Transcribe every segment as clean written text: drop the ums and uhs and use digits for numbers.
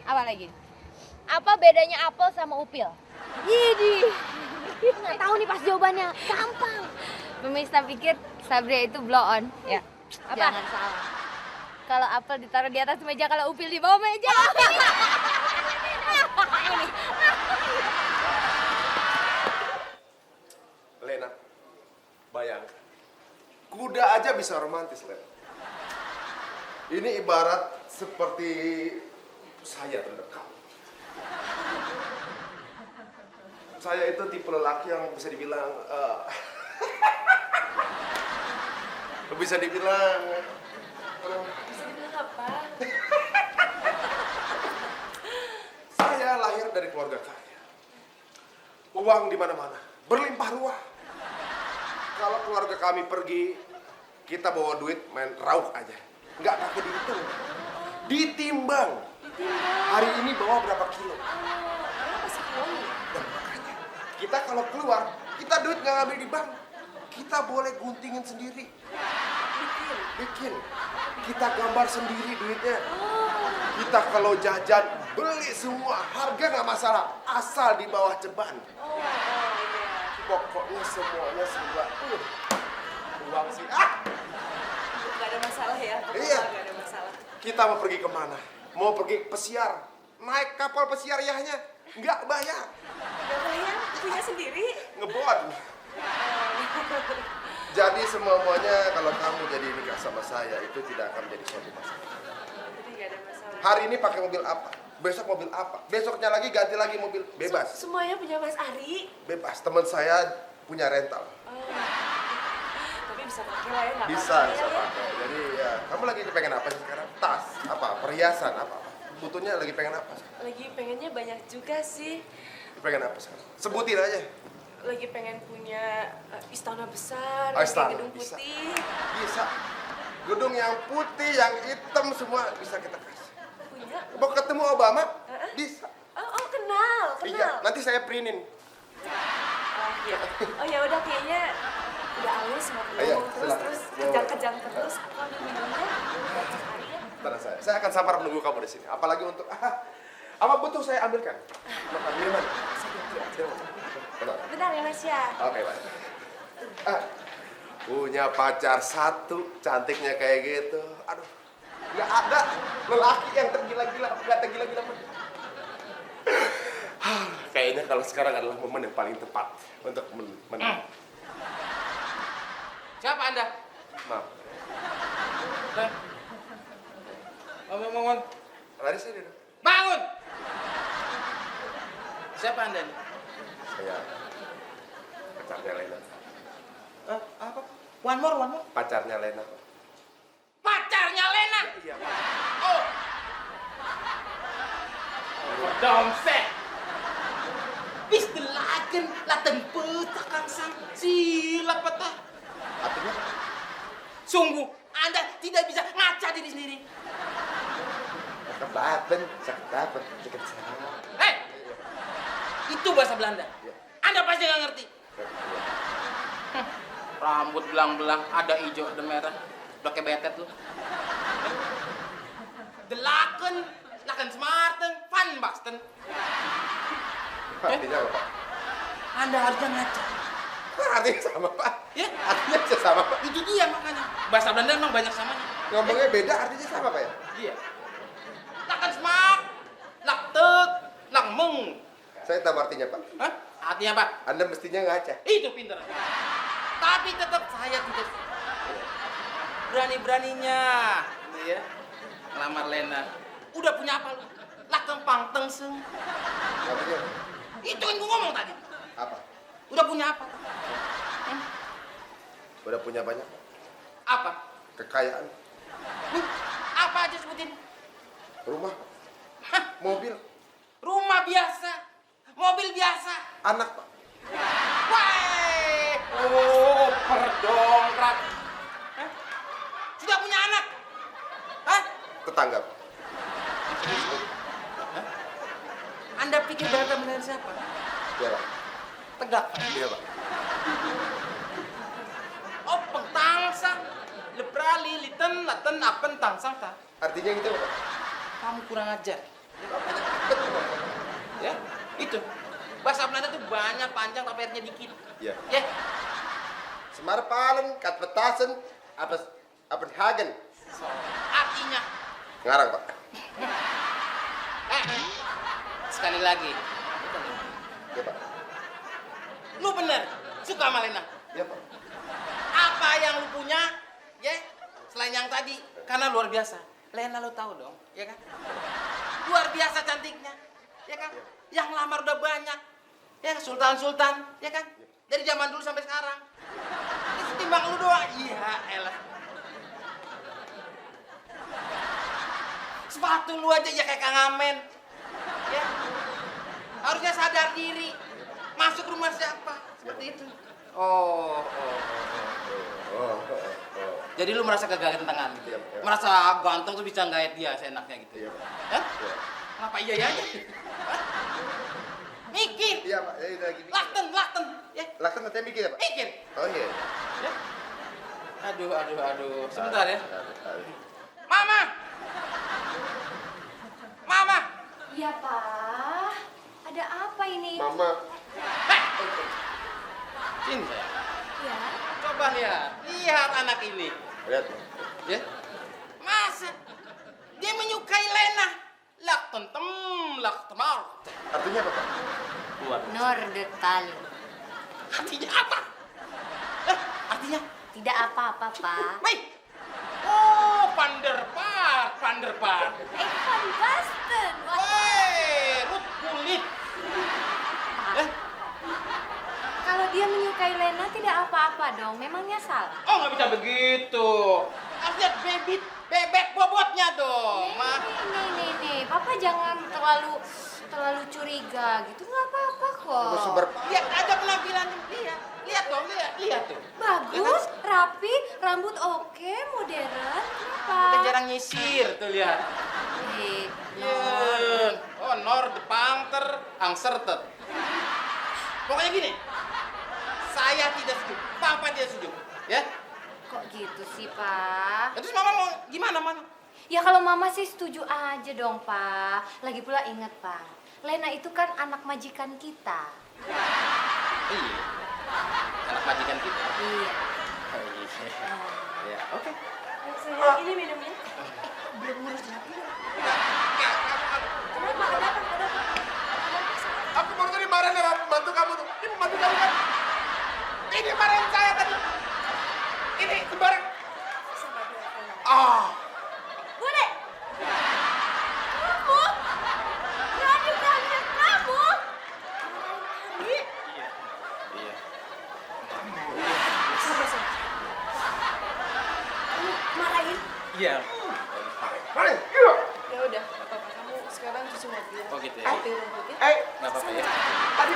Apa lagi? Apa bedanya apel sama upil? Idi. Nggak tahu nih pas jawabannya. Gampang. Pemirsa pikir Sabria itu blow on. Ya. Apa? Jangan salah. Kalau apel ditaruh di atas meja, kalau upil di bawah meja. Lena, bayangkan. Kuda aja bisa romantis, Lena. Ini ibarat seperti saya terhadap kamu. Saya itu tipe lelaki yang bisa dibilang bisa dibilang apa? saya lahir dari keluarga kaya. Uang di mana-mana, berlimpah ruah. Kalau keluarga kami pergi, kita bawa duit main rauk aja. Nggak pakai dihitung. Ditimbang. Hari ini bawa berapa kilo. Dan makanya, kita kalau keluar, kita duit nggak ngambil di bank. Kita boleh guntingin sendiri. Bikin. Kita gambar sendiri duitnya. Kita kalau jajan, beli semua. Harga nggak masalah, asal di bawah ceban. Pokoknya semuanya serba uang sih. Gak ada masalah ya? Iya. Gak ada masalah. Kita mau pergi kemana? Mau pergi pesiar. Naik kapal pesiar yahnya. Nggak bayar. Gak bayar? Punya sendiri? Ngebon. Jadi semuanya kalau kamu jadi nikah sama saya itu tidak akan menjadi suatu masalah. Jadi gak ada masalah. Hari ini pakai mobil apa? Besok mobil apa? Besoknya lagi ganti lagi mobil. Bebas. Semuanya punya Mas Ari? Bebas. Teman saya punya rental. Tapi bisa pakai lah ya? Nggak Bisa apa-apa ya? pakai. Jadi ya, kamu lagi pengen apa sih sekarang? Tas, apa? Perhiasan, apa? Butuhnya lagi pengen apa? Lagi pengennya banyak juga sih. Pengen apa sekarang? Sebutin aja. Lagi pengen punya istana besar, Oh, istana, gedung bisa. putih. Bisa. Gedung yang putih, yang hitam semua bisa kita kasih. Punya? Mau ketemu Obama? Bisa. Oh, kenal. Iya, nanti saya printin. Iya. Oh ya udah kayaknya udah aus mau Ayo, pulang silakan. terus kejang-kejang terus. Aku ambil minumnya. Ari ya. Tenang saya akan sabar menunggu kamu di sini. Apalagi untuk apa butuh saya ambilkan? Makan minuman. Tenang. Bentar ya Mas ya. Oke, baik. Punya pacar satu, cantiknya kayak gitu. Aduh, nggak ada lelaki yang tergila-gila, nggak tergila-gila pun. Kayaknya kalau sekarang adalah momen yang paling tepat untuk menang. Siapa Anda? Maaf, Bangun. tadi saya duduk. Bangun! Siapa Anda nih? Saya pacarnya Lena. Apa? One more. Pacarnya Lena. Pacarnya Lena! Iya. Oh! Domsek! Bis delaken laten petak kangsang sila petah. Artinya Sungguh, Anda tidak bisa ngaca diri sendiri. sakit banget. Hei! Itu bahasa Belanda. Iya. Anda pasti nggak ngerti. Rambut belang-belang, ada hijau, ada merah. Udah kayak betet lu. Delaken, laken smarten, van basten. Artinya apa, Pak? Anda harusnya ngaca. Artinya sama, Pak. Ya, Artinya bisa sama, Pak. itu dia makanya. Bahasa Belanda emang banyak samanya. Ngomongnya beda, artinya sama, Pak ya? Iya. Laken smart, lak tek, lak meng. Saya tahu artinya, Pak. Hah? Artinya apa? Anda mestinya ngaca. Itu pinter. Tapi tetap saya tuntut. Berani-beraninya, gitu ya. Ngelamar Lena. Udah punya apa lu? Lah kempang tengseng. Artinya Itu yang gua ngomong tadi. apa? Udah punya apa? Udah punya banyak Apa? kekayaan, Apa aja sebutin? rumah, Hah? mobil, Rumah biasa, mobil biasa. anak, Pak. Wah, oh perdongkrak. Hah? Sudah punya anak? Hah? Tetangga, Pak. Hah? Anda pikir data benar siapa? Iya, Pak. Tegak. Iya, Pak. Oh, pengtangsang. Leprali, liten, laten, apen, tangsang, ta. Artinya gitu, Pak. Kamu kurang ajar. Ya, itu. Bahasa Belanda tuh banyak, panjang, tapi R-nya dikit. Iya. Ya, Semarpalen, Katpetasen, Hagen. artinya. Ngarang, Pak. Sekali lagi. Iya, Pak. Lu bener, suka sama Lena. Iya, Pak. Apa yang lu punya, ya, selain yang tadi, karena luar biasa. Lena lu tahu dong, ya kan? Luar biasa cantiknya, ya kan? Yang lamar udah banyak, ya sultan-sultan, ya kan? Dari zaman dulu sampai sekarang. Ini setimbang lu doang, iya elah. Sepatu lu aja ya kayak Kang Amen, ya. Harusnya sadar diri, masuk rumah siapa, seperti itu. Oh. Jadi lu merasa kegantengan gitu? Iya, iya. Merasa ganteng tuh bisa gayet dia seenaknya gitu? Iya, Pak. Hah? Iya. Kenapa iya ya aja? Hah? Mikir! Iya, Pak. Ya, udah gini. Lakten! Ya, Laksan katanya mikir ya, Pak? mikir! Oh iya. Ya. Aduh. Sebentar ya. Aduh. Mama! Mama! Iya, Pak. Ada apa ini? Mama. Heh! Sini saya. Ya. Coba lihat anak ini. Lihat, Pak. Ya. Masa dia menyukai Lena? Laktemar. Artinya apa, Pak? Buat. Nordetal. Artinya apa? Artinya? Tidak apa-apa, Pak. Baik. Oh, Panderpart. Van Basten. Woi, Rut kulit. Eh, Kalau dia menyukai Lena tidak apa-apa dong. Memangnya salah? oh nggak bisa begitu. Harus lihat bebek bobotnya dong, Ma. Nih. Papa jangan terlalu curiga gitu. Nggak apa-apa kok. Terus sebar. Lihat aja penampilannya. Lihat dong, lihat tuh. Bagus, rapi, rambut oke, modern. Kita Kenapa? jarang nyisir tuh lihat. Eh, Yeah. Oh, Nord Pangter Angsertet. Pokoknya gini. Saya tidak setuju. Papa tidak setuju. Ya? kok gitu sih, Pak? Terus Mama mau gimana, Mama? Ya kalau Mama sih setuju aja dong, Pak. Lagi pula ingat, Pak. Lena itu kan anak majikan kita. Iya. Anak majikan kita. Iya. Oh, iya. Ya, oke. Sayang, ini minumnya. Belum ngurus rapi loh. Kenapa? Ada apa? Aku baru tadi marah sama pembantu kamu tuh. Ini pembantu kamu kan? Ini marahin saya tadi. Ini sembarang. Ah. Bude! Kamu? Berani banget kamu? Iya. Kamu marahin? Iya. Marahin. Iya. Ya udah, nggak apa-apa. Kamu sekarang cuci mobil. Oh, gitu ya? Ganti rumput ya. Nggak apa-apa ya. Tadi.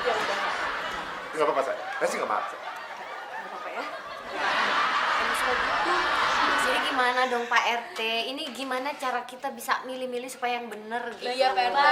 Ya udah, Enggak apa-apa, saya. Saya sih enggak maksa. nggak apa-apa ya. Kamu suka gitu. Jadi gimana dong Pak RT? Ini gimana cara kita bisa milih-milih supaya yang bener gitu? Iya, Pak RT.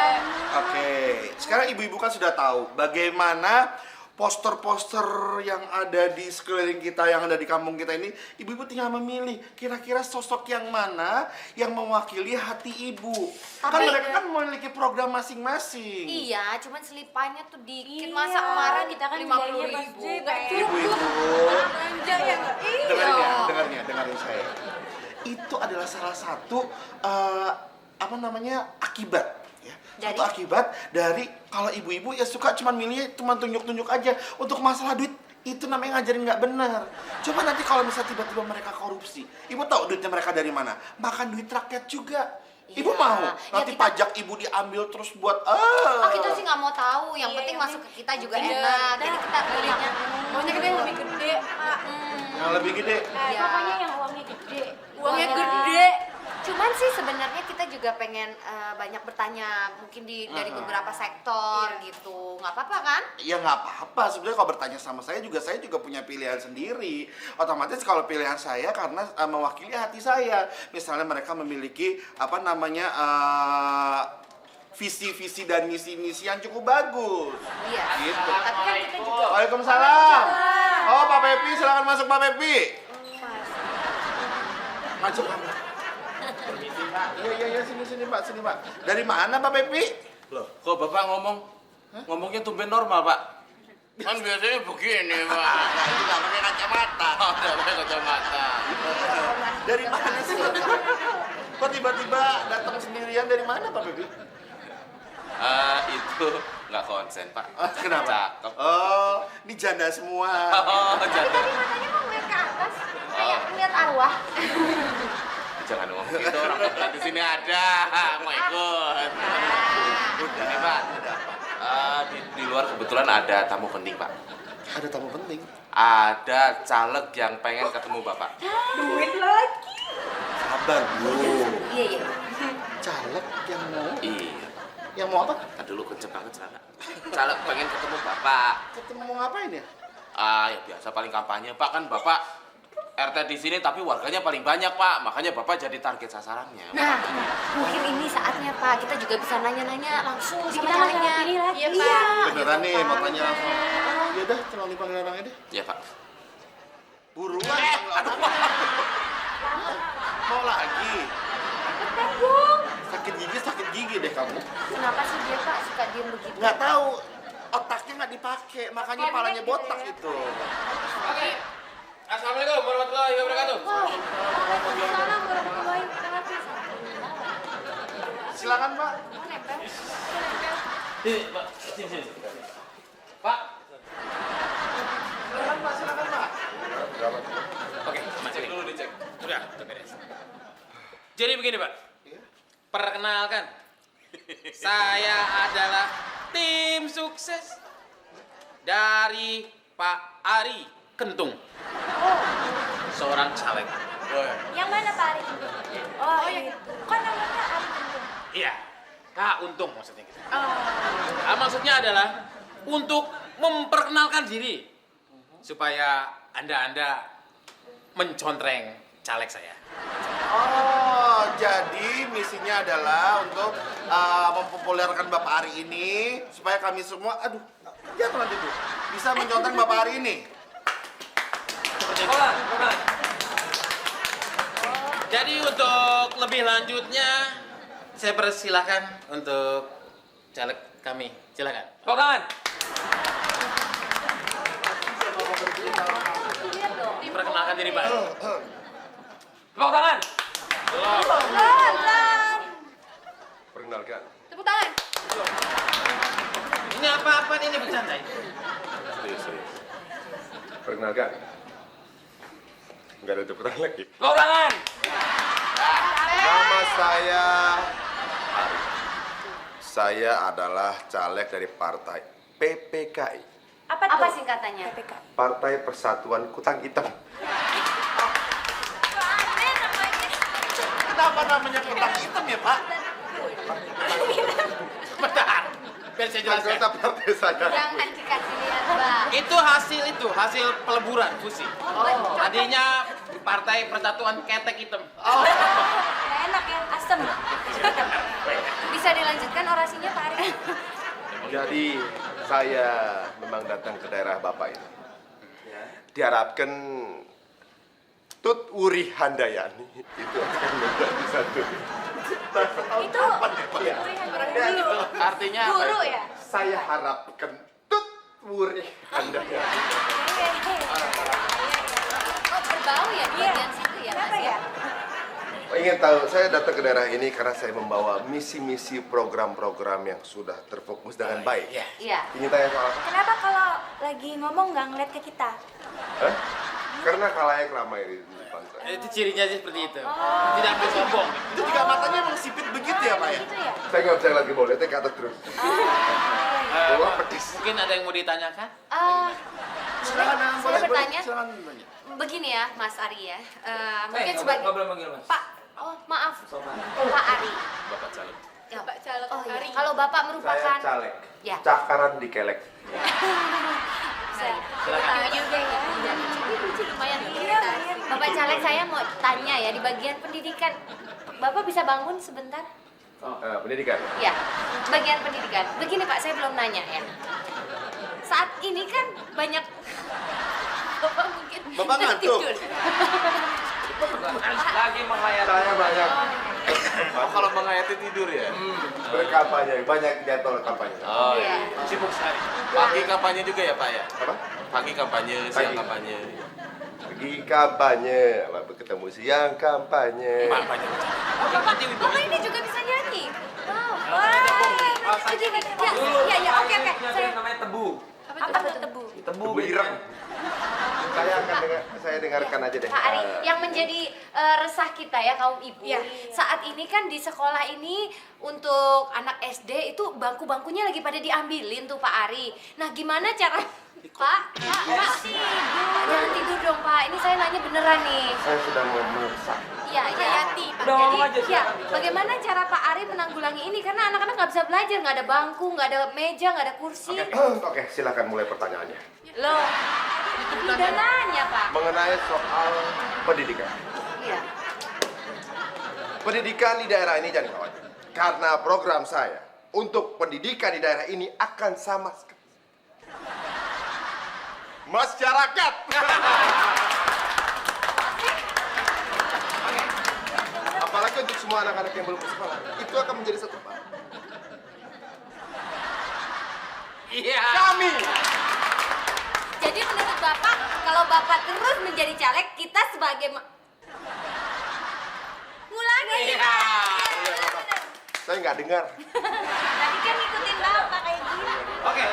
Oke, sekarang ibu-ibu kan sudah tahu bagaimana poster-poster yang ada di sekeliling kita, yang ada di kampung kita ini. Ibu-ibu tinggal memilih kira-kira sosok yang mana yang mewakili hati ibu. Kan Tapi- mereka kan memiliki program masing-masing. Iya, cuman selipannya tuh dikit. Iya, Masa kemarin kita kan 50.000. bilangnya pasti Nggak kayak- cukup. Ibu-ibu, Belanja ya nggak? dengerin Iya. dengerin saya. Itu adalah salah satu akibat. Ya. Dari? Satu akibat dari kalau ibu-ibu ya suka cuman milihnya cuma tunjuk-tunjuk aja untuk masalah duit. Itu namanya ngajarin nggak benar. Coba nanti kalau misalnya tiba-tiba mereka korupsi, ibu tahu duitnya mereka dari mana? Makan duit rakyat juga. Ibu Iya. mau Ya, nanti kita- pajak ibu diambil terus buat Oh, kita sih nggak mau tahu. Yang Iya, penting yang masuk ke kita juga Bener. enak. Jadi Dah, kita pilihnya. Maunya kita yang lebih gede, Pak. yang lebih gede. Iya. Pokoknya yang uangnya gede. Uangnya gede. Cuman sih sebenarnya kita juga pengen banyak bertanya mungkin dari beberapa sektor Iya. gitu. Nggak apa-apa kan? Ya nggak apa-apa, sebenarnya kalau bertanya sama saya juga punya pilihan sendiri. Otomatis kalau pilihan saya karena mewakili hati saya. Misalnya mereka memiliki visi-visi dan misi-misi yang cukup bagus. Iya. Gitu. Tapi kan kita juga Waalaikumsalam. Oh, Pak Pepi, silakan masuk Pak Pepi. Masuk kamu. Permisi, Pak. Iya, sini Pak. Dari mana Pak Pepi? Loh, kok Bapak ngomongnya tumben normal, Pak? Kan biasanya begini, Pak. Nah, itu nggak pakai kacamata. Oh, udah pakai kacamata. Dari mana sih Pak Pepi? Kok tiba-tiba datang sendirian dari mana Pak Pepi? Itu nggak konsen, Pak. Kenapa? Cakep. Oh, ini janda semua. Oh, Tadi jangan. matanya mau ngeliat ke atas, kayak ngeliat arwah. Jangan ngomong gitu, orang Bapak di sini ada. Mau ikut. Ini, Pak. Di luar kebetulan ada tamu penting, Pak. Ada tamu penting. Ada caleg yang pengen ketemu Bapak. Duit lagi. Sabar dulu. Iya. Caleg yang mau? Iya. Yang mau apa? Tadi dulu kenceng banget celana. Caleg pengen ketemu Bapak. Ketemu mau ngapain ya? Ya biasa paling kampanye, Pak. Kan Bapak RT di sini tapi warganya paling banyak, Pak. Makanya Bapak jadi target sasarannya. Nah, mungkin ini saatnya Pak, kita juga bisa nanya-nanya langsung sama Kita calegnya. nggak pilih lagi. Iya, Iya. Pak. Beneran nih Gitu, mau Pak. tanya langsung. Ya udah, tolong dipanggil orangnya deh. Iya, Pak. Buruan. Mau lagi? Tanggung. Sakit gigi deh kamu. Kenapa sih dia Pak suka diem begitu? Nggak tahu, otaknya nggak dipakai, makanya palanya botak itu. Oke. Assalamualaikum warahmatullahi wabarakatuh. Waalaikumsalam warahmatullahi wabarakatuh. Silakan Pak. Oh, nempel. Pak, sini. Pak. Silakan Pak. Oke, cek dulu dicek. Udah beres. Jadi begini, Pak. Perkenalkan. Saya adalah tim sukses dari Pak Ari Kentung. Seorang caleg. Yang mana Pak Ari? Oh, itu. Kok namanya Ari Untung? Iya. Kak Untung maksudnya gitu. Oh. Maksudnya adalah untuk memperkenalkan diri supaya Anda mencontreng caleg saya. Oh, jadi misinya adalah untuk mempopulerkan Bapak Ari ini supaya kami semua, aduh, jatuh nanti Bu, bisa mencontoh Bapak Ari ini. Jadi untuk lebih lanjutnya saya persilahkan untuk caleg kami. Silakan. Tepuk tangan. Perkenalkan diri, Pak. Tepuk tangan. Perkenalkan. Tepuk tangan. Ini apa-apa ini bercanda ini? Serius. Perkenalkan. Nggak ada tepuk tangan lagi. Tepuk tangan. Nama saya Ari. Saya adalah caleg dari partai PPKI. Apa singkatannya? PPK. Partai Persatuan Kutang Hitam. Kenapa namanya kutang hitam ya Pak? Bentar. Biar saya jelaskan. Anggota partai saya. Jangan dikasih lihat, Bang. Hasil peleburan fusi. Tadinya Partai Persatuan Ketek Hitam. Nggak enak ya, asem. Bisa dilanjutkan orasinya Pak Ari? Jadi saya memang datang ke daerah Bapak ini. Diharapkan Tut Wuri Handayani itu akan menjadi satu. Itu Iya. orang dulu. Artinya apa Guru itu? ya? Saya harapkan Tut Wuri Handayani. Oh, berbau ya di bagian situ ya, Kenapa Mas ya? Ingin tahu, saya datang ke daerah ini karena saya membawa misi-misi program-program yang sudah terfokus dengan baik. Iya. Iya. Ingin tanya soal apa? Kenapa kalau lagi ngomong nggak ngeliat ke kita? Hah? Karena kalayak ramai di depan saya. Itu cirinya sih seperti itu. Tidak mau sombong. Itu juga matanya emang sipit begitu ya Pak ya? Gitu ya? Saya nggak bisa lagi mau lihatnya ke atas terus. Wah, pedes. Mungkin ada yang mau ditanyakan? Silakan, Saya bertanya, Silakan bertanya. begini ya, Mas Ari ya. Mungkin sebagai boleh manggil Mas. Pak, oh maaf, Pak Ari. Bapak caleg. Ya, Pak Caleg Ari. Kalau Bapak merupakan Saya caleg. Ya. Cakaran di kelek. Silakan juga ya. Lucu, lumayan Iya, lucu. Bapak caleg, saya mau tanya ya di bagian pendidikan. Bapak bisa bangun sebentar? Pendidikan. Ya, bagian pendidikan. Begini Pak, saya belum nanya ya. Saat ini kan banyak Bapak mungkin Bapak ngantuk? tertidur. Lagi melayani. Saya banyak Oh, kalau menghayati tidur ya? Berkampanye, banyak jadwal kampanye. Oh Iya. iya. Sibuk sekali. Pagi kampanye juga ya Pak ya? Apa? Pagi kampanye, siang Pagi. kampanye. Pergi kampanye, lalu ketemu siang kampanye. Kampanye. Bapak ini juga bisa nyanyi. Wow. Wah, jadi ya, oke. Saya namanya tebu. apa tuh tebu? Tebu Tebu ireng. Saya dengarkan aja deh. Pak Ari, yang menjadi resah kita ya kaum ibu. Iya. Saat ini kan di sekolah ini untuk anak SD itu bangku-bangkunya lagi pada diambilin tuh Pak Ari. Nah, gimana cara Pak, jangan tidur dong Pak. Ini saya nanya beneran nih. Saya sudah mau meresah. Iya, Yati. Pak. Udah ngomong aja, Jadi, ya, silakan. bagaimana cara Pak Ari menanggulangi ini? Karena anak-anak nggak bisa belajar, nggak ada bangku, nggak ada meja, nggak ada kursi. Oke, silakan mulai pertanyaannya. Loh, itu udah nanya Pak. Mengenai soal pendidikan. Iya. Pendidikan di daerah ini jangan khawatir. Karena program saya untuk pendidikan di daerah ini akan sama sekali. Masyarakat. Apalagi untuk semua anak-anak yang belum ke sekolah, itu akan menjadi satu hal. Iya. Kami Jadi menurut Bapak, kalau Bapak terus menjadi caleg, kita sebagai ngulangi Iya. Pak. saya nggak dengar. Tadi kan ngikutin Bapak kayak gini. Oke.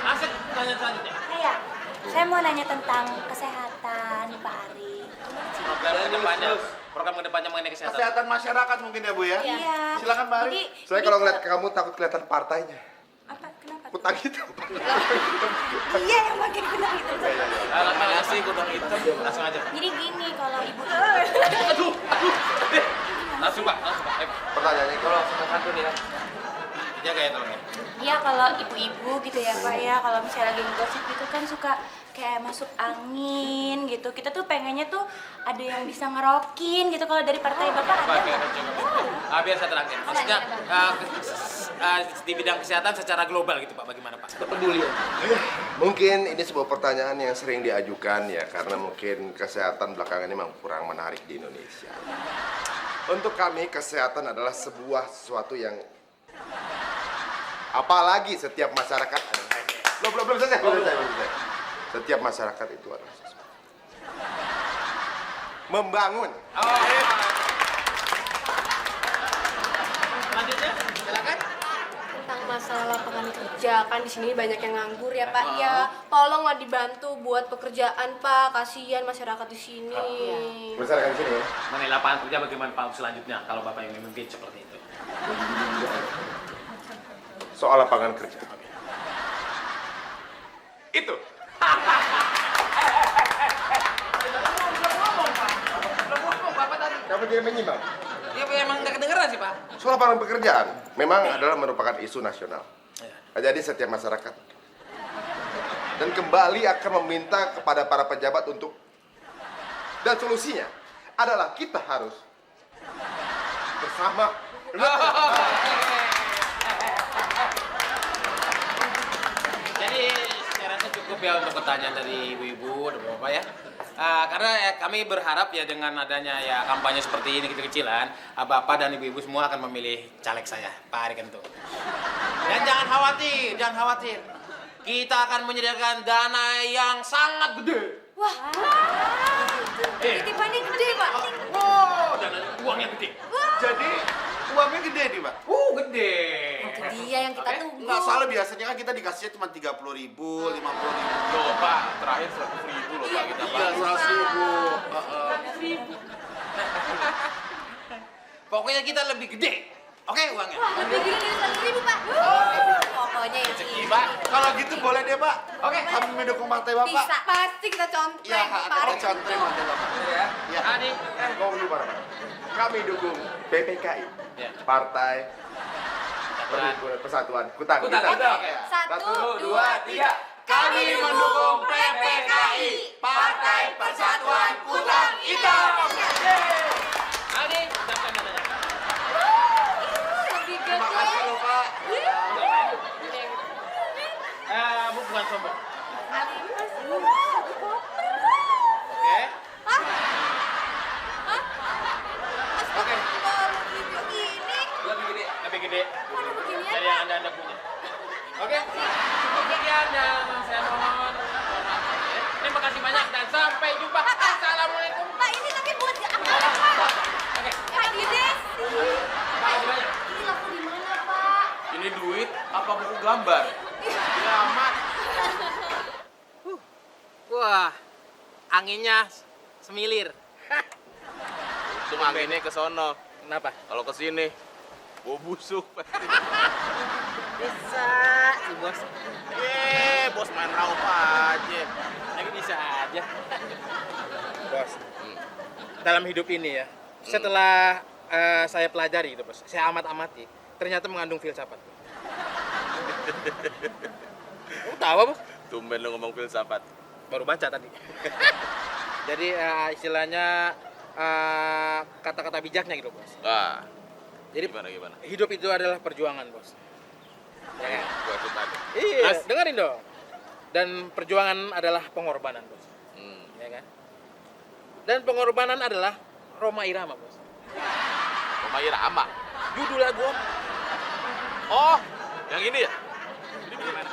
Asik tanya selanjutnya. Iya, saya mau nanya tentang kesehatan Pak Ari. Program kedepannya mengenai kesehatan. Kesehatan masyarakat mungkin ya Bu ya? Iya. Silakan Pak Ari. Jadi, Saya kalau ngeliat kamu takut kelihatan partainya. apa? Kenapa? Kutang hitam. Iya, yang makin benar itu. Alat sih kutang hitam. Langsung aja. Jadi gini, kalau ibu Aduh. Langsung Pak. Ayo. Pertanyaannya kalau Satu nih. Jaga ya tolong ya. Iya, kalau ibu-ibu gitu ya Pak ya, kalau misalnya lagi ngegosip gitu kan suka kayak masuk angin gitu. Kita tuh pengennya tuh ada yang bisa ngerokin gitu. Kalau dari partai Bapak ada Oke, nggak? biar saya terangkan. Maksudnya di bidang kesehatan secara global gitu Pak, bagaimana Pak? Peduli. mungkin ini sebuah pertanyaan yang sering diajukan ya karena mungkin kesehatan belakangan ini memang kurang menarik di Indonesia. Untuk kami kesehatan adalah sebuah sesuatu yang apalagi setiap masyarakat belum selesai. Setiap masyarakat itu adalah sesuatu membangun. Oh, iya. Lanjutnya, silakan. Tentang masalah lapangan kerja, kan di sini banyak yang nganggur ya Pak. Ya, tolonglah dibantu buat pekerjaan Pak. Kasihan masyarakat di sini. Masyarakat sini ya. Mengenai lapangan kerja bagaimana Pak selanjutnya kalau Bapak yang memimpin seperti itu? Soal lapangan kerja. Itu. Kamu tidak menyimak. Ya emang nggak kedengeran sih Pak. Soal lapangan pekerjaan memang adalah merupakan isu nasional. Jadi setiap masyarakat dan kembali akan meminta kepada para pejabat untuk dan solusinya adalah kita harus bersama. Jadi saya rasa cukup ya untuk pertanyaan dari ibu-ibu dan bapak ya. Karena ya, kami berharap ya dengan adanya ya kampanye seperti ini kecil-kecilan, bapak dan ibu-ibu semua akan memilih caleg saya, Pak Ari Kentung. Dan jangan khawatir. Kita akan menyediakan dana yang sangat gede. Wah, titipannya gede Pak. Wow, dana uang yang gede. Jadi uangnya gede nih Pak? Gede. Itu dia yang kita tunggu. Nggak salah, biasanya kan kita dikasihnya cuma 30.000, 50.000. Loh Pak, terakhir 100.000 loh Pak kita Pak. Iya, 100.000. Pokoknya kita lebih gede. Oke uangnya. Wah, lebih gede dari 100.000 Pak. Pokoknya ini. Rezeki Pak. Kalau gitu boleh deh Pak. Oke. Kami mendukung partai Bapak. Bisa. Pasti kita contoh. Ya, kita contoh partai Bapak. Ya. Adi. Ngomong dulu mana? Kami dukung PPKI, Ya. Partai Persatuan Kutang. Kutang. Oke. 1, 2, 3. Kami mendukung PPKI, Partai Persatuan Kutang Hitam. Adi, ucapkan dananya. Lebih Terima gede. kasih loh Pak. Bu bukan sombong. Oke. Oke. gede-gede. Waduh, beginian, Dari Pak. yang anda punya. Oke, cukup sekian dan saya mohon. Terima kasih banyak dan sampai jumpa. Assalamualaikum. Pak, ini tapi buat anak, Pak. Oke. Pak, gede sih. Pak, banyak. Ini laku di mana, Pak? Ini duit apa buku gambar? Selamat. Wah, anginnya semilir. Untung anginnya ke sono. Kenapa? Kalau ke sini, bau busuk. Bisa, si bos. Bos main raup aja. Lagi bisa aja. Bos, dalam hidup ini ya, setelah saya pelajari gitu bos, saya amati, ternyata mengandung filsafat. Kamu tahu apa bos? Tumben lo ngomong filsafat. Baru baca tadi. Jadi istilahnya kata-kata bijaknya gitu bos. Ah, Jadi gimana? hidup itu adalah perjuangan bos. Ya kan? Gua ikut tadi. Iya, Terus? dengerin dong. Dan perjuangan adalah pengorbanan bos. Ya kan? Dan pengorbanan adalah Roma Irama bos. Roma Irama. Judul lagu om. Oh, yang ini ya? Ini gimana?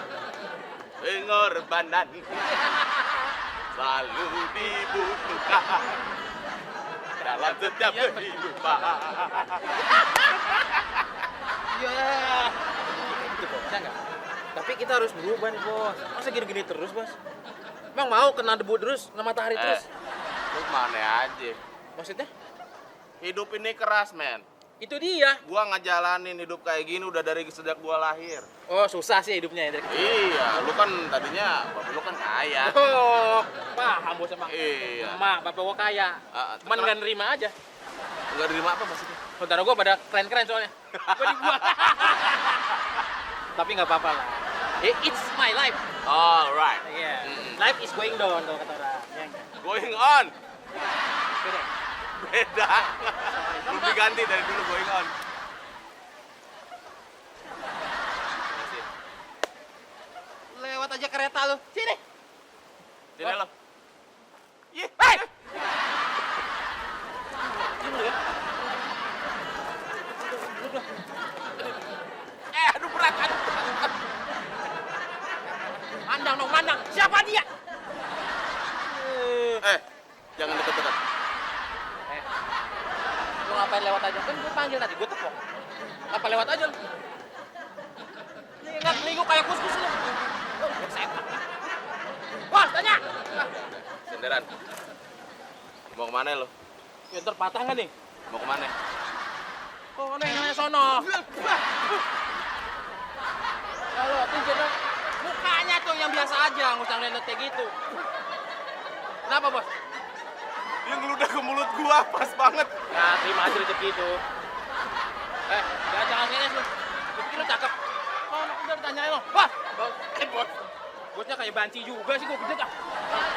Pengorbanan selalu dibutuhkan dalam setiap kehidupan. Iya. Gitu bos, bisa nggak? Tapi kita harus berubah nih bos. Masa gini-gini terus bos? Emang mau kena debu terus, kena matahari terus? Lu mana aja? Maksudnya? Hidup ini keras, men. Itu dia. Gua ngejalanin hidup kayak gini udah dari sejak gua lahir. Oh susah sih hidupnya ya. Iya, lu kan tadinya bapak lu kan kaya. Oh, paham bos emang. Iya. Emak, bapak gua kaya. Cuman nggak nerima aja. Enggak nerima apa maksudnya? Saudara gua pada keren-keren soalnya. Gua dibuang. Tapi nggak apa-apa lah. It's my life. Alright. Iya. Life is going down kalau kata orang. Ya, nggak? Going on. Beda. Beda. Belum diganti dari dulu going on. Lewat aja kereta lu. Sini. Sini lo. Ih, Hei! aduh berat. Mandang dong, mandang. Siapa dia? Jangan deket-deket. Lu ngapain lewat aja? Kan gue panggil tadi, gue tepok. Apa lewat aja lu? Nggak telingu kayak kus-kus lu. Oh, gue sepak. Bos, tanya! Senderan. Mau kemana lo? Ya ntar patah nggak nih? Mau kemana? Kok mana yang nanya sono? Halo, tunjuk dong. Mukanya tuh yang biasa aja, nggak usah ngeliat kayak gitu. Kenapa, bos? Dia ngeludah ke mulut gua, pas banget. Ya, terima aja rezeki itu. Jangan ngenes lu. Gue pikir lu cakep. Oh, udah ditanyain lo. Bos! Bos. Bosnya kayak banci juga sih, gue gede ah.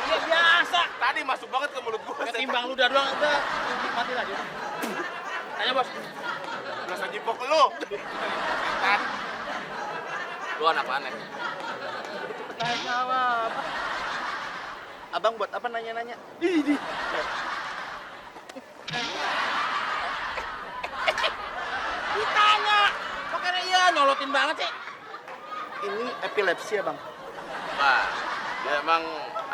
Iya biasa. Tadi masuk banget ke mulut gua. Ketimbang lu udah doang, udah. Mati lah dia. Tanya, bos. Rasa jipok lu. Setan. Lu anak mana? Cepet jawab. Abang buat apa nanya-nanya? Ditanya. Kok kira iya, nyolotin banget sih. Ini epilepsi ya bang? Pak, dia emang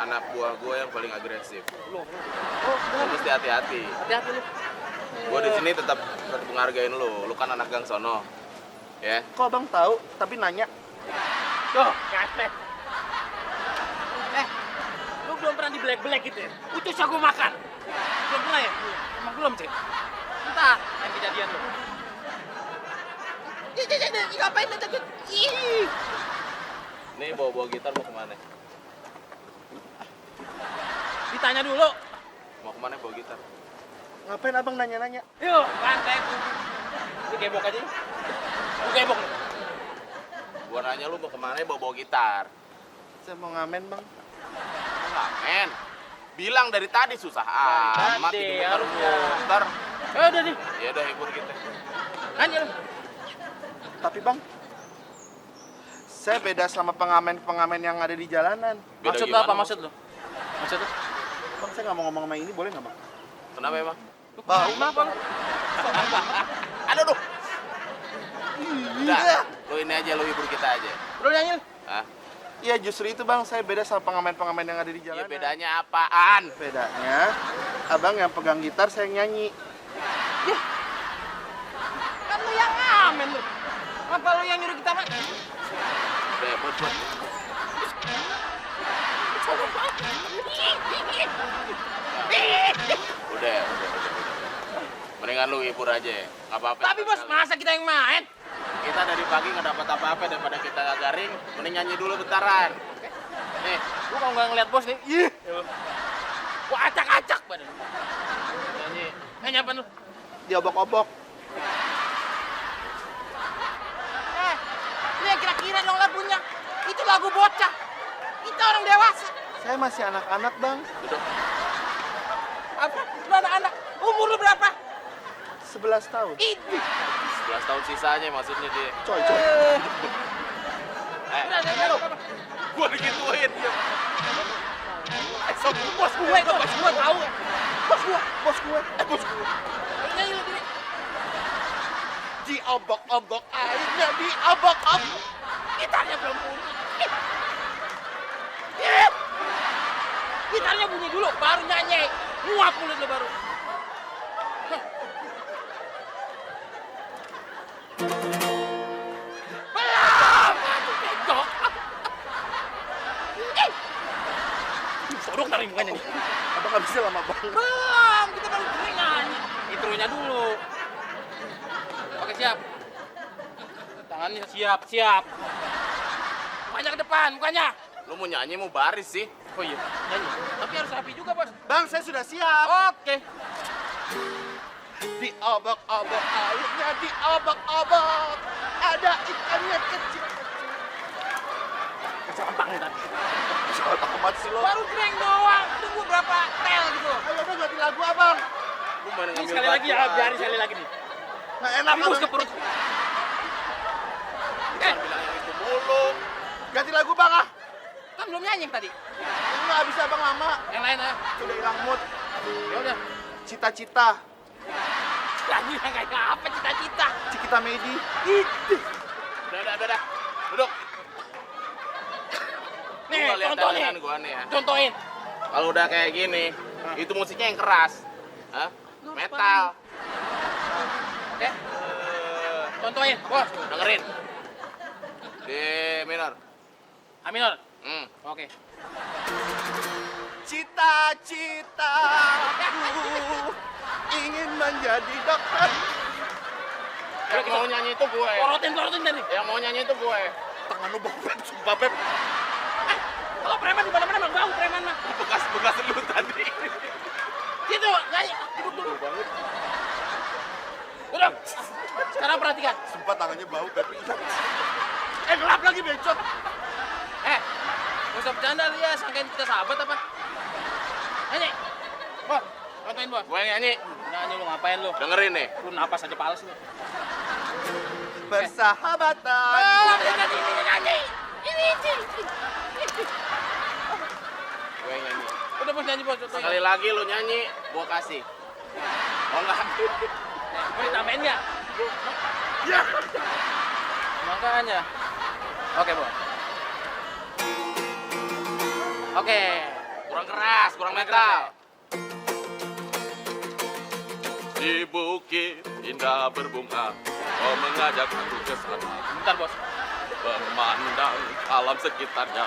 anak buah gua yang paling agresif. Lu. Lu mesti hati-hati. Hati-hati lu. Gua di sini tetap menghargain lu. Lu kan anak gang sono. Ya. Kok abang tahu tapi nanya? Tuh, kaset. Lu belum pernah di black gitu ya? Ucus aku makan. Belum pernah ya? Emang belum sih? Entah, yang kejadian lu. Ngapain lu takut? Ih. Nih bawa-bawa gitar mau kemana? Ditanya dulu. Mau kemana bawa gitar? Ngapain abang nanya-nanya? Yuk, pantai. Lu gebok aja. Lu gebok. Gua nanya lu mau kemana bawa-bawa gitar. Saya mau ngamen bang. Mau ngamen? Bilang dari tadi susah amat tadi, dimuter-muter. Udah nih. Ya udah hibur kita. Nanya lu. Tapi bang, saya beda sama pengamen-pengamen yang ada di jalanan. Beda Maksud lu gimana, apa Bang? maksud lu? Maksud lu? Bang, saya nggak mau ngomong sama ini, boleh nggak bang? Kenapa emang? Bau. Kenapa lu? Aduh, Udah, lu ini aja, lu hibur kita aja. Lu nyanyi. Hah? Iya justru itu bang, saya beda sama pengamen-pengamen yang ada di Ya jalan. bedanya apaan? Bedanya, abang yang pegang gitar, saya yang nyanyi. Kan lu yang ngamen lu. Apa lu yang nyuruh kita mah? Udah, buat. Udah. Mendingan lu hibur aja, nggak apa-apa. Tapi bos, masa kita yang main? Kita dari pagi nggak dapat apa-apa daripada kita garing, mending nyanyi dulu bentaran. Nih, Lu kalau nggak ngeliat bos nih, ih, gua acak-acak badan. nyanyi. Nyanyi apa lu? Diobok-obok. Lu yang kira-kira dong lagunya. Itu lagu bocah. Kita orang dewasa. Saya masih anak-anak bang. Apa? Lu anak-anak. Umur lu berapa? 11 tahun. Itu. 11 tahun sisanya maksudnya dia. Coy. Udah, lu. Gua digituin dia. Bos gue itu, bos gue tahu. Bos gue. Nyanyi lu gini. Diobok-obok airnya, diobok-obok. Gitarnya belum bunyi. Gitarnya bunyi dulu, baru nyanyi. Muap mulut lu baru. Belum! Aduh, bego. Sorok dari mukanya nih. Abang nggak bisa lama banget. Belum, kita baru mulai nyanyi. Intronya dulu. Oke, siap. Tangannya siap. Mukanya ke depan, mukanya. Lu mau nyanyi mau baris sih? Oh iya, nyanyi. Tapi harus rapi juga, bos. Bang, saya sudah siap. Oke. Diobok-obok airnya, diobok-obok. Ada ikannya kecil. Gampang nih tadi. Soal amat sih lo. Baru kering doang. Tunggu berapa tel gitu. Ayo udah ganti lagu abang. Lu main Ini ngambil sekali lagi ya, batu biarin aja. sekali lagi nih. Nggak enak Tembus ke abang. perut. Jangan bilang yang itu mulu. Ganti lagu bang ah. Kan belum nyanyi yang tadi. Ini nggak bisa bang lama. Yang lain ya. Sudah hilang mood. Ya udah. Cita-cita. Nyanyi yang kayak apa cita-cita. Cikita Medi. Udah. Duduk. Nih, Lu nggak lihat contohin. dagangan gua nih ya. Contohin. Kalau udah kayak gini, itu musiknya yang keras. Hah? Metal. Oke. Contohin, bos. Dengerin. D minor. A minor. Oke. Cita-citaku ingin menjadi dokter. Yang mau nyanyi itu gue. Korotin tadi. Yang mau nyanyi itu gue. Tangan lu bang Pep, sumpah Pep. Kalau preman di mana-mana emang bau preman mah. Bekas lu tadi. Gitu, nyanyi. Duduk dulu. Duduk. Sekarang perhatikan. Sumpah tangannya bau Pep. Gelap lagi becot. Gak usah bercanda lu ya, sangkain kita sahabat apa? Nyanyi. Bos, contohin bos. Gue yang nyanyi. Nyanyi lu ngapain lu? Dengerin nih. Lu napas aja pales lu. Persahabatan. Ini nyanyi. Ini. Gue yang nyanyi. Udah bos nyanyi bos, contohin. Sekali lagi lu nyanyi, gue kasih. Mau nggak? Mau ditambahin nggak? Ya. Makanya. Oke bos. Oke. Kurang keras, kurang metal. Di bukit indah berbunga, kau mengajak aku ke sana. Bentar bos. Memandang alam sekitarnya,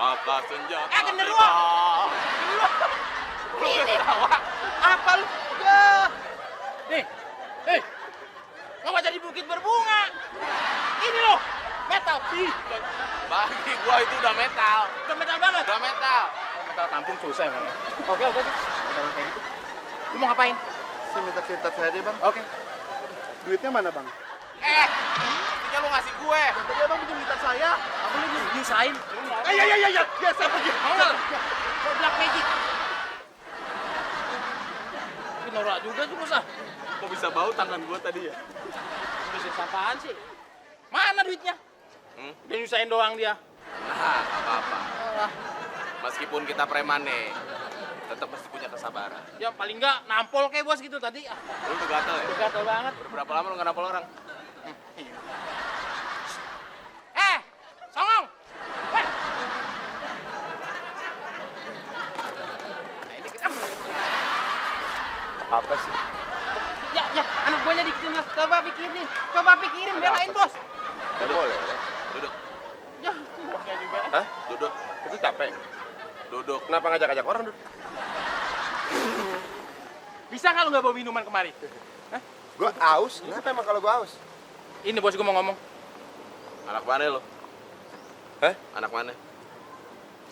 maka senja. Genderuwo! Lu ketawa. Apa lu? Ya. Nih. Ngapa jadi bukit berbunga? Ini loh, metal. Bagi gua itu udah metal. Udah metal banget. Udah metal. Metal kampung susah emang. Oke. Metal kayak gitu. Lu mau ngapain? Saya minta cerita saya deh bang. Oke. Duitnya mana bang? Mestinya lu ngasih gue. Tadi abang pinjam gitar saya. Apa lu nyusahin? Ya, saya pergi. Mau nggak? Mau Black Magic. Tapi norak juga tuh bos ah. Kok bisa bau tangan gua tadi ya? Bisnis apaan sih? Mana duitnya? Dia nyusahin doang dia. Nah, nggak apa-apa. Meskipun kita preman nih, tetap mesti punya kesabaran. Ya paling nggak nampol kayak bos gitu tadi. Lu udah gatel ya? Udah gatel banget. Berapa lama lu nggak nampol orang? Iya. Kasih. Ya, anak buahnya dikirim, Bos. Coba pikirin, belain, Bos. Nggak boleh. Ya? Duduk. Ya, bosnya juga. Hah? Duduk. Itu capek. Duduk. Kenapa ngajak-ngajak orang dulu? Bisa nggak lu nggak bawa minuman kemari? Hah? Gue aus. Kenapa emang kalau gue aus? Ini bos gue mau ngomong. Anak mana lo? Hah? Anak mana?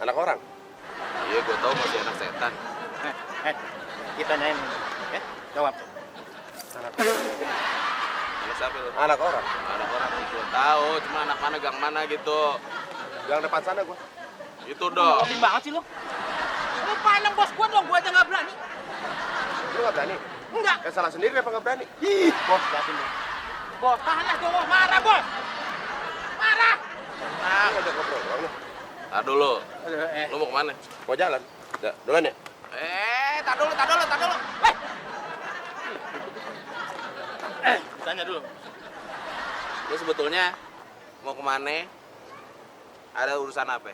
Anak orang? Iya, gue tahu masih anak setan. Kita nyain. Jawab. Anak siapa lo? Anak orang. Anak orang. Gue tahu, cuma anak mana gang mana gitu. Yang depan sana gue. Itu dong. Penting banget sih lo. Lu pandang bos gue dong, gue aja nggak berani. Lu nggak berani? Enggak. Ya salah sendiri apa nggak berani? Ih, bos, liatin dong. Bos, panas dong, bos. Marah, bos. Marah. Nah, ngajak ngobrol doang nih. Tar dulu. Aduh, Lu mau kemana? Mau jalan? Ya, duluan ya? Tar dulu. tanya dulu. Lu sebetulnya mau kemana? Ada urusan apa?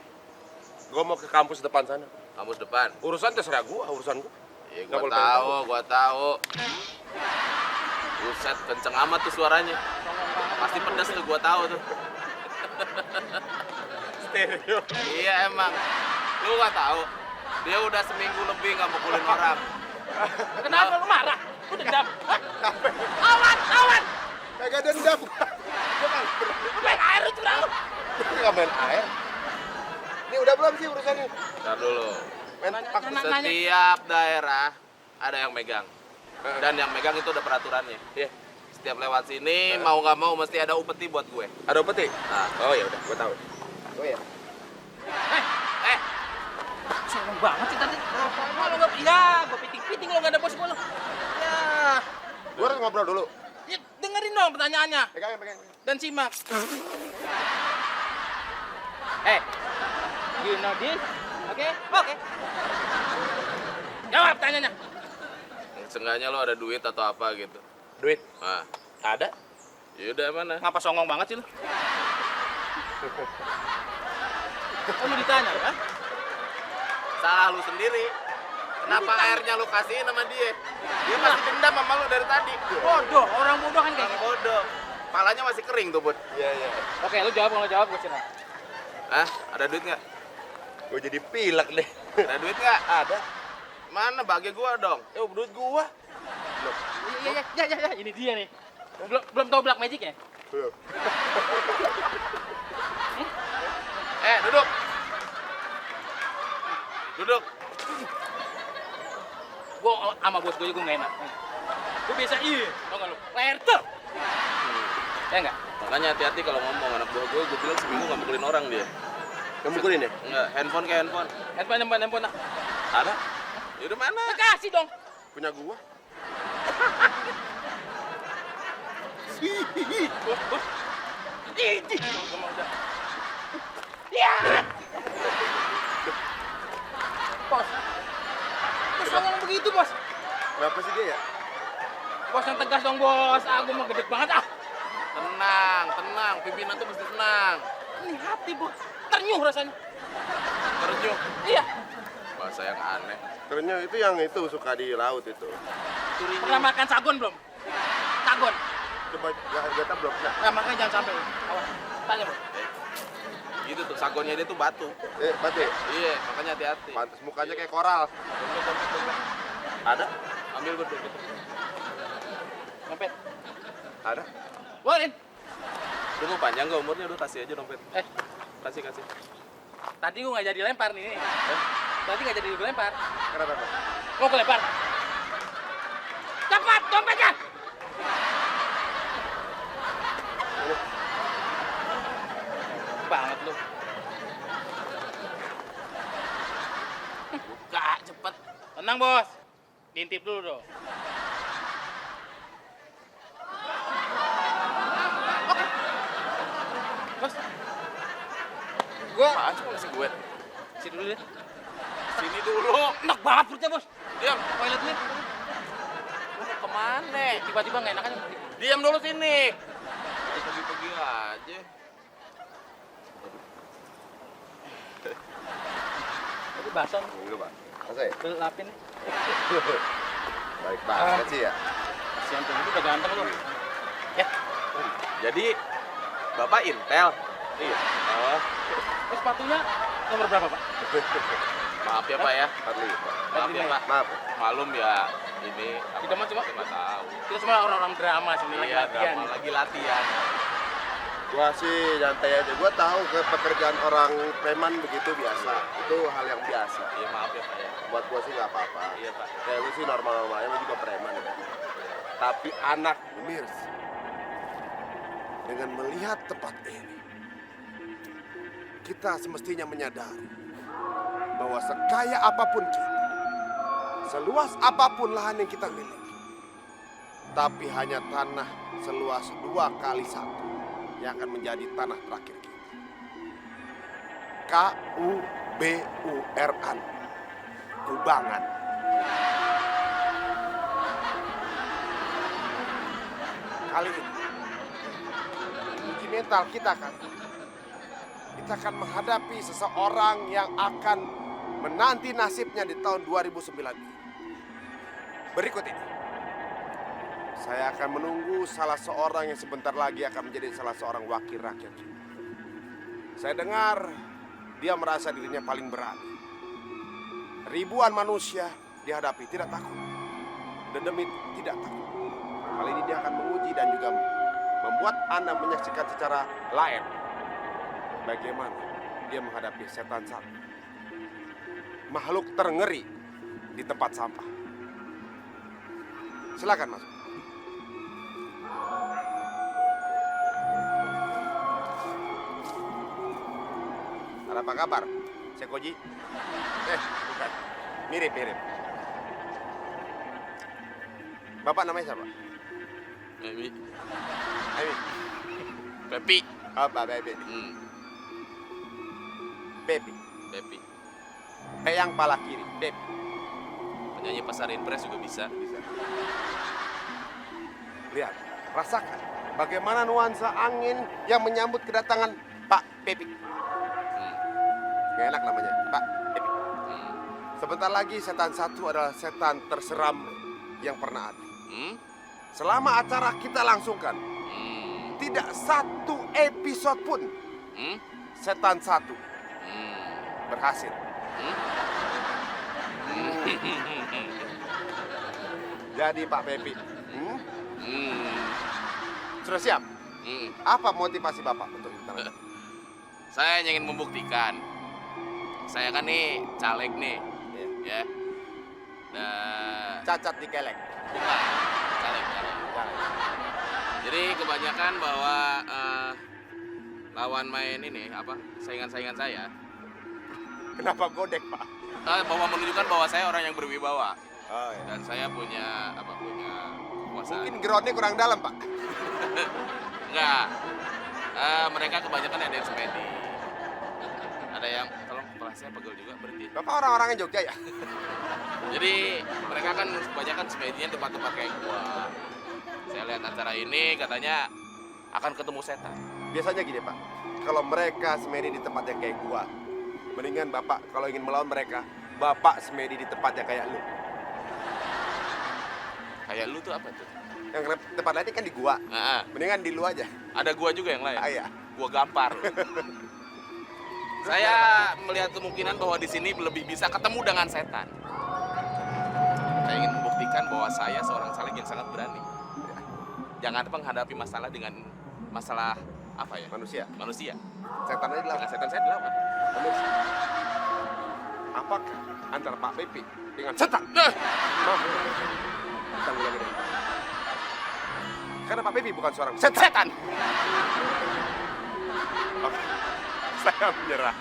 Gue mau ke kampus depan sana. Kampus depan. Urusan terserah gue, urusan gue. Iya, Nggak gua boleh tahu, gua tahu. Buset, kenceng amat tuh suaranya. Pasti pedas tuh, gua tahu tuh. Stereo. Iya emang. Lu nggak tahu? Dia udah seminggu lebih nggak mukulin orang. Kenapa lu marah? Lu dendam? Hah? Awan! Kagak dendam. Lu main air lu curang lu. Gue nggak main air. Ini udah belum sih urusannya? Ntar dulu. Main pak. Setiap daerah ada yang megang. Dan yang megang itu ada peraturannya. Iya. Setiap lewat sini, mau nggak mau mesti ada upeti buat gue. Ada peti? Nah. Oh ya udah, gue tahu. Oh ya. Sombong banget sih tadi. Apa lu nggak? Ya, gue piting-piting lo nggak ada bos gue lo. Ya. Gue harus ngobrol dulu. Ya, dengerin dong pertanyaannya Pegang. dan simak. You know this? Oke. Jawab pertanyaannya. Seenggaknya lo ada duit atau apa gitu. Duit. Nah, Ada. yaudah mana? Ngapa songong banget sih lu? Oh, lu ditanya, kan? Salah lu sendiri. Kenapa airnya lu kasihin sama dia? Dia masih dendam sama lu dari tadi. Bodoh, orang bodoh kan kayak Orang gitu. bodoh. Palanya masih kering tuh, Bud. Iya. Oke, lu jawab, kalau jawab gue sini. Hah? Ada duit nggak? Gue jadi pilek deh. Ada duit nggak? Ada. Mana bagi gua dong? Duit gua. Ya, ini dia nih. Belum tahu black magic ya? Belum. Duduk. Duduk. Gue sama bos gue nggak enak. Gue biasa tau nggak lu? Layar tuh. Ya nggak? Makanya hati-hati kalau ngomong anak buah gue bilang seminggu nggak mukulin orang dia. Yang mukulin ya? Enggak, handphone kayak handphone. Handphone. Ada? Yaudah mana? Kasih dong. Punya gua. Ya. Bos. Bos ngomong begitu, Bos. Kenapa sih dia ya? Bos yang tegas dong, Bos. Gue mau gede banget ah. Tenang. Pimpinan tuh mesti tenang. Ini hati, Bos. Ternyuh rasanya. Ternyuh. Iya. Bahasa yang aneh. Ternyata itu yang itu suka di laut itu. Pernah makan sagon belum? Sagon. Coba kita belum pernah. Nah, makanya jangan sampai. Awas. Tanya, Bos. Gitu tuh, sagonnya dia tuh batu. Batu. Iya, makanya hati-hati. Pantes mukanya kayak koral. Dompet. Ada? Ambil gue dompet. Dompet. Ada? Boleh. Lu mau panjang gak umurnya? Udah kasih aja dompet. Kasih. Tadi gue nggak jadi lempar nih. Tadi nggak jadi gue lempar. Kenapa? Mau gue lempar. Cepat dompetnya. Banget lu. Buka cepet. Tenang, Bos. Diintip dulu dong. Oke. Bos. Gua Apaan sih ngasih gue? sini dulu ya. Sini dulu. Enak banget perutnya, Bos. Diam. Toilet nih. Lu mau kemana? Tiba-tiba nggak enak aja. Diam dulu sini. Pergi-pergi aja. Tapi basah. Enggak, Pak. Masa ya? Belapin. Baik banget sih ya. Kasihan tuh, itu udah ganteng lu. Ya. Jadi Bapak Intel. Iya. Oh, Sepatunya nomor berapa, Pak? maaf ya Pak ya. 45. Maaf ya Pak. Maaf. Malum ya ini Kita mah cuma nggak tahu. kita semua orang-orang drama sebenarnya Iya, lagi latihan. drama, lagi latihan. Gua sih nyantai aja. Gua tahu pekerjaan orang preman begitu biasa. Itu hal yang biasa. Iya maaf ya Pak ya. Buat gua sih nggak apa-apa. Iya Pak. Kayak lu sih normal-normal aja, lu juga preman. Tapi anak Mirs, dengan melihat tempat ini, kita semestinya menyadari bahwa sekaya apapun kita, seluas apapun lahan yang kita miliki, tapi hanya tanah seluas 2 kali 1 yang akan menjadi tanah terakhir kita. KUBURAN, Kubangan. Kali ini uji mental kita akan menghadapi seseorang yang akan menanti nasibnya di tahun 2009 ini. Berikut ini, saya akan menunggu salah seorang yang sebentar lagi akan menjadi salah seorang wakil rakyat. Saya dengar dia merasa dirinya paling berani. Ribuan manusia dihadapi, tidak takut. Dedemit, tidak takut. Kali ini dia akan menguji dan juga membuat Anda menyaksikan secara live bagaimana dia menghadapi setan satu, makhluk terngeri di tempat sampah. Silakan masuk. Ada apa kabar, Sekoji? Bukan. Mirip. Bapak namanya siapa? Emi. Ayo. Pepi. Apa, Pepi? Pepi. Pepi. Peyang pala kiri, Pepi. Penyanyi Pasar Impres juga bisa. Lihat, rasakan bagaimana nuansa angin yang menyambut kedatangan Pak Pepi. Gak enak namanya, Pak Pepi. Sebentar lagi setan satu adalah setan terseram yang pernah ada. Selama acara kita langsungkan, tidak satu episode pun setan satu berhasil. Jadi Pak Pepi, sudah siap? Apa motivasi Bapak untuk ikutan? Saya ingin membuktikan. Saya kan nih caleg nih, ya. Nah, Cacat di kelek. bukan caleg. Jadi kebanyakan bahwa lawan main ini apa saingan-saingan saya Kenapa godek Pak? bahwa menunjukkan bahwa saya orang yang berwibawa Oh, iya. dan saya punya kekuasaan. Mungkin groundnya kurang dalam Pak. Enggak. Mereka kebanyakan ada yang semedi. Ada yang tolong kepala saya pegel juga berhenti. Bapak orang-orangnya Jogja ya? Jadi mereka kan kebanyakan semedinya tempat-tempat kayak gua. Saya lihat acara ini katanya akan ketemu setan. Biasanya gini Pak, kalau mereka semedi di tempat yang kayak gua, mendingan Bapak kalau ingin melawan mereka, Bapak semedi di tempat yang kayak lu. Kayak lu tuh apa tuh? Yang tempat lainnya kan di gua, Nah, mendingan di lu aja. ada gua juga yang lain. Ah, iya. Gua gampar. Saya melihat kemungkinan bahwa di sini lebih bisa ketemu dengan setan. Saya ingin membuktikan bahwa saya seorang caleg yang sangat berani. Jangan menghadapi masalah dengan masalah apa ya? Manusia, Manusia. setan aja dilawan. Dengan setan saya dilawan. Manusia. Apakah antara Pak Pepi dengan setan? Kita ulangi deh. Karena Pak Pepi bukan seorang setan. Setan. Oke. Saya menyerah.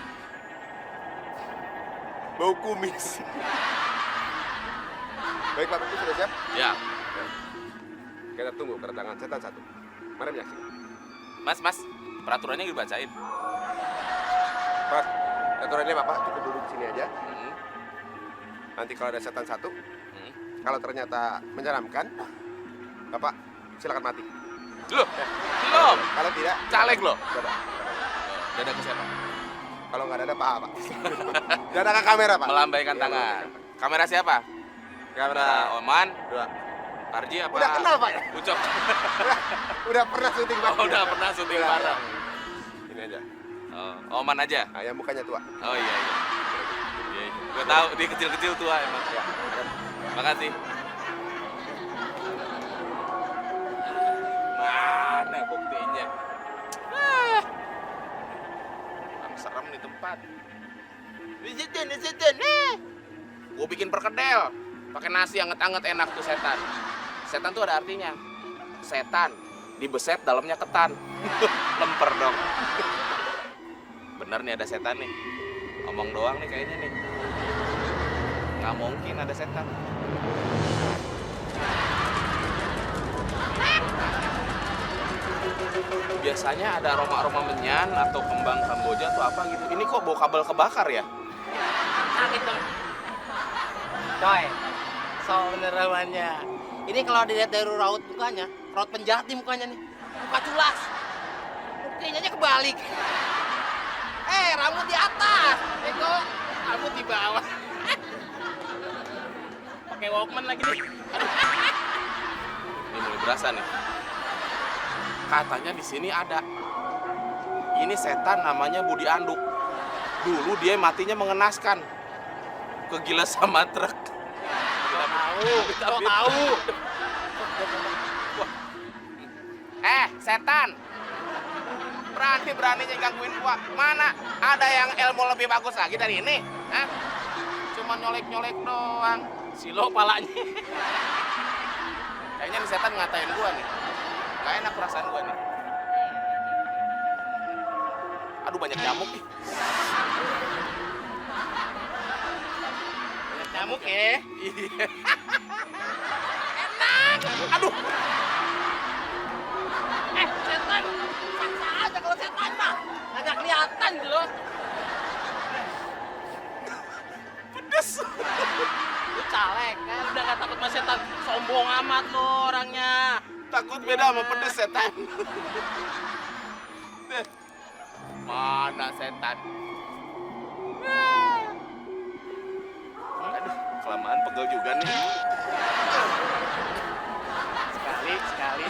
Bau kumis. Baik Pak Pepi sudah siap? Ya, Kita tunggu kedatangan setan satu. Mari menyaksikan. Mas, peraturannya dibacain. Pak, aturannya Bapak cukup duduk sini aja. Hmm. Nanti kalau ada setan satu, Hmm. kalau ternyata menyeramkan, Bapak silakan mati. Loh, belum. Kalau tidak, Caleg loh. dadah. Dada ke siapa? Kalau nggak ada Pak. Dadah ke kamera Pak. Melambaikan Iya, tangan. melambaikan Kamera siapa? Kamera Oman. 2. Parji apa? Udah kenal, Pak, ya? Ucok. Udah pernah syuting bareng. Oh, udah pernah syuting bareng. Ini aja. Oh, Oman aja. Nah, yang mukanya tua. Oh iya iya. Iya, gue tahu dia kecil-kecil tua emang. Ya. Makasih. Mana buktinya? Serem nih tempat. Di situ. Gue bikin perkedel. Pakai nasi anget-anget enak tuh setan. Setan tuh ada artinya. Setan dibeset dalamnya ketan. Lemper dong. Bener nih ada setan nih. Omong doang nih kayaknya nih. Nggak mungkin ada setan. Biasanya ada aroma-aroma menyan atau kembang kamboja atau apa gitu. Ini kok bau kabel kebakar ya? Sakit dong. Coy, so bener namanya. Ini kalau dilihat dari raut mukanya, raut penjahat nih mukanya nih. Muka culas. Mukanya aja kebalik. Rambut di atas. Eko, rambut di bawah. Pakai Walkman lagi nih. Aduh. Ini mulai berasa nih. Katanya di sini ada. Ini setan namanya Budi Anduk. Dulu dia matinya mengenaskan. Kegila sama truk. Tahu. Setan. Berani-beraninya gangguin gua. Mana ada yang ilmu lebih bagus lagi dari ini? Hah? Cuma nyolek-nyolek doang. Silo palanya. Kayaknya nih setan ngatain gua nih. Gak enak perasaan gua nih. Aduh banyak nyamuk nih. Banyak nyamuk ya. Iya. Enak. Aduh. Setan. Saksa aja kalau setan mah. Agak kelihatan gitu loh. Pedes. Lu caleg kan, udah gak takut sama setan. Sombong amat lo orangnya. Takut beda sama pedes setan. Mana setan? Aduh, kelamaan pegel juga nih. Sekali.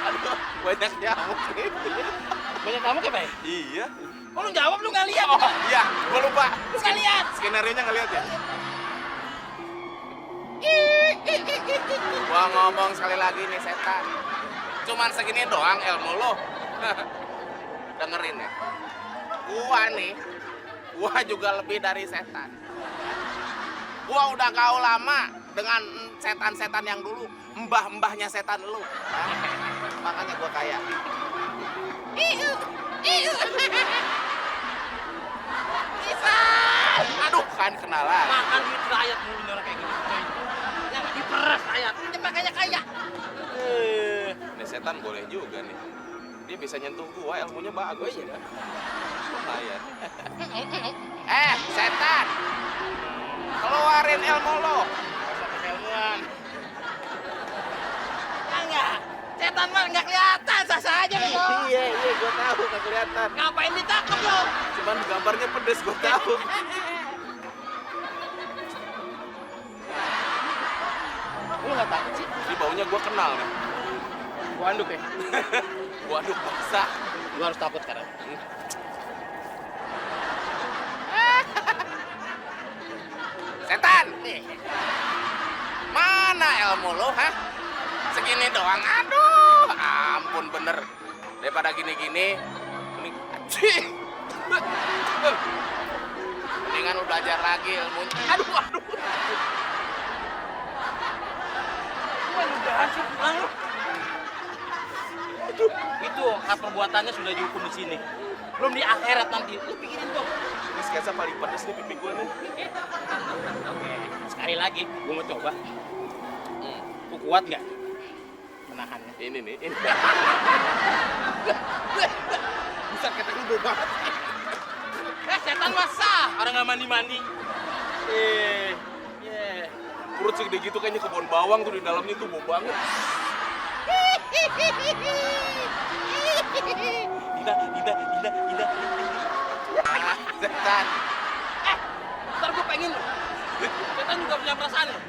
Aduh, banyak nyamuk nih. Banyak kamu ya, Pak? Iya. Oh, lu jawab lu nggak lihat? Oh, iya, gua lupa. Lu nggak lihat? Skenario-nya nggak lihat ya? Gua ngomong sekali lagi nih setan. Cuman segini doang ilmu lo. Dengerin ya. Gua juga lebih dari setan. Gua udah gaul lama dengan setan-setan yang dulu, mbah-mbahnya setan lu. Makanya gua kaya. Aduh, kan kenalan. Makan duit rakyat mulu nih orang kayak gini. Ya nggak diperas rakyat. Dia makanya kaya. Ini setan boleh juga nih. Dia bisa nyentuh gua, ilmunya bagus ya. Lumayan. Setan. Keluarin ilmu lo. Ilmuwan. Enggak. Setan mah nggak kelihatan, sah-sah aja lo. Iya, gua tahu nggak kelihatan. Ngapain ditangkap lo? Cuman gambarnya pedes, gua tahu. Lu nggak takut sih? Ini baunya gua kenal nih. Gua anduk ya. Waduh, basah. Gua harus takut sekarang. Setan. Mana ilmu lo, hah? Segini doang, aduh, ampun bener. Daripada gini-gini, mendingan lu belajar lagi ilmunya. Aduh. Itu hak perbuatannya sudah dihukum di sini. Belum di akhirat nanti. Lu pikirin tuh. Ini sketsa paling pedes nih pipi gua nih. Oke, sekali lagi gua mau coba. Lu kuat nggak menahannya? Ini nih. Bisa kata lu bau banget. Setan masa orang nggak mandi-mandi. Perut segede gitu kayaknya kebun bawang tuh di dalamnya tuh bau banget. Dina. Setan. Ntar gue pengen Setan juga punya perasaan loh.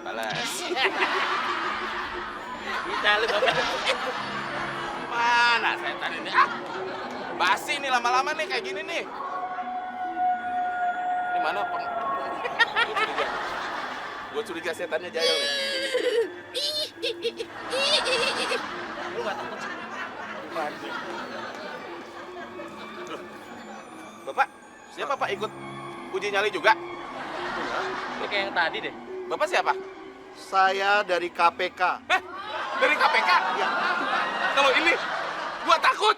Balas. Kita lu Bapak. Mana setan ini? Ah, basi nih lama-lama nih kayak gini nih. Ini mana peng... Gue curiga setannya Jayal nih. Lu nggak takut sih? Loh, Bapak, siapa Pak ikut uji nyali juga? Ini kayak yang tadi deh. Bapak siapa? Saya dari KPK. Dari KPK? Ya. Kalau ini, gua takut.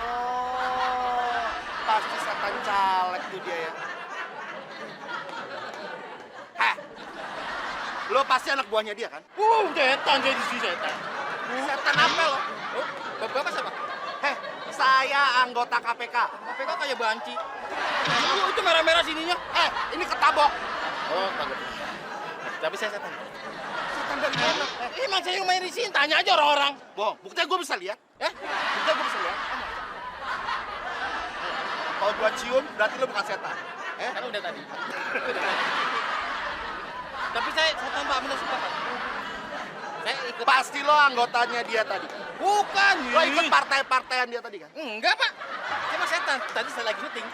Oh, pasti setan caleg tuh dia ya. Hah? Lo pasti anak buahnya dia kan? Setan jadi si setan. Setan apa lo? Oh, Bapak siapa? Heh, saya anggota KPK. KPK kayak banci. Itu merah-merah sininya. Ini ketabok. Oh, takut. Tapi saya setan. Setan dari mana? Emang saya main di sini, tanya aja orang-orang. Bohong, buktinya gue bisa lihat. Buktinya gue bisa lihat. Kalau gua cium, berarti lo bukan setan. Kan udah tadi. Tapi saya setan Pak, bener sumpah Pak. Saya ikut. Pasti lo anggotanya dia tadi. Bukan. Lo ikut partai-partaian dia tadi kan? Enggak Pak. Saya mah setan. Tadi saya lagi syuting.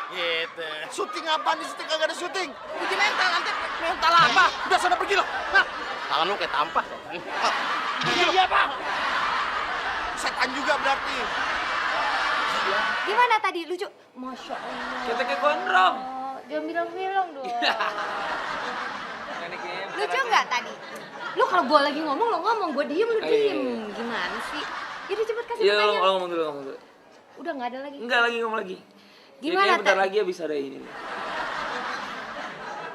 Gitu. Syuting apaan di syuting? Kagak ada syuting. Uji mental nanti. Mental apa? Udah sana pergi lo. Hah? Tangan lu kayak tampah. Iya Pak. Setan juga berarti. Gimana tadi lucu? Masya Allah. Kita kayak gondrong. Jangan bilang-bilang dong. Iya. Lucu nggak tadi? Lu kalau gua lagi ngomong lo ngomong, gua diem lu diem. Gimana sih? Jadi cepet kasih Iya, pertanyaan. lo ngomong dulu. Udah nggak ada lagi. Enggak lagi ngomong lagi. Gimana Kayaknya bentar tadi? lagi habis ada ini nih.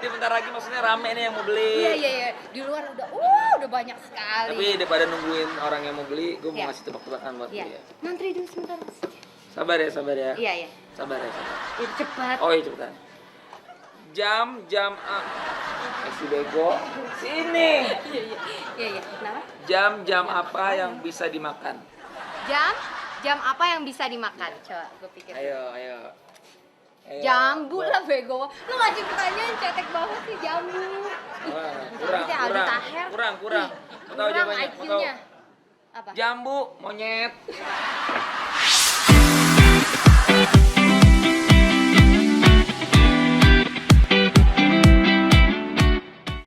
Ini bentar lagi maksudnya rame nih yang mau beli. Iya. Di luar udah banyak sekali. Tapi daripada nungguin orang yang mau beli, gue mau Iya. ngasih tebak-tebakan buat Iya. dia. Mantri dulu sebentar. Sabar ya. Iya. Sabar ya. Itu cepat. Oh iya cepetan. Jam si bego. Sini. Iya. Kenapa? Jam apa yang bisa dimakan? Jam apa yang bisa dimakan? Coba gue pikir. Ayo. Jambu lah bego. Lu ngasih pertanyaan cetek banget sih jambu. Wah, Nanti Aldo Taher. kurang. Mau tahu Kurang jawabannya? Mau tahu? IQ-nya. Apa? Jambu, monyet.